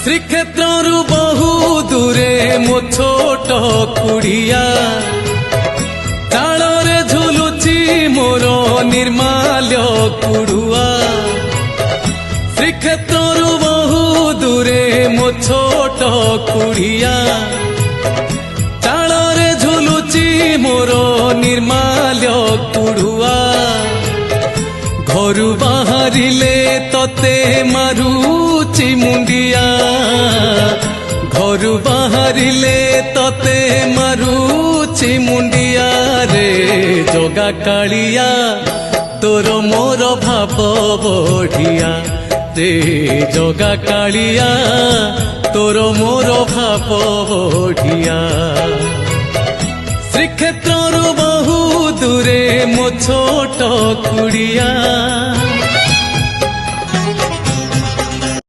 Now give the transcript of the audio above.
ଶ୍ରୀକ୍ଷେତ୍ରରୁ ବହୁ ଦୂରେ ମୋ ଛୋଟ କୁଡ଼ିଆ ତାଳରେ ଝୁଲୁଛି ମୋର ନିର୍ମାଲ୍ୟ କୁଡ଼ୁଆ। ଶ୍ରୀକ୍ଷେତ୍ରରୁ ବହୁ ଦୂରେ ମୋ ଛୋଟ କୁଡ଼ିଆ ତାଳରେ ଝୁଲୁଛି ମୋର ନିର୍ମାଲ୍ୟ କୁଡ଼ୁଆ। ଘରୁ ବାହାରିଲେ ତତେ ମାରୁଛି ମୁଣ୍ଡିଆ, ଘରୁ ବାହାରିଲେ ତତେ ମାରୁଛି ମୁଣ୍ଡିଆ ରେ ଜଗା କାଳିଆ ତୋର ମୋର ଭାବ ବଢ଼ିଆ ରେ ଜଗା କାଳିଆ ତୋର ମୋର ଭାବ ବଢ଼ିଆ। ଶ୍ରୀକ୍ଷେତ୍ରରୁ ବହୁ ଦୂରେ ମୋ ଛୋଟ କୁଡ଼ିଆ।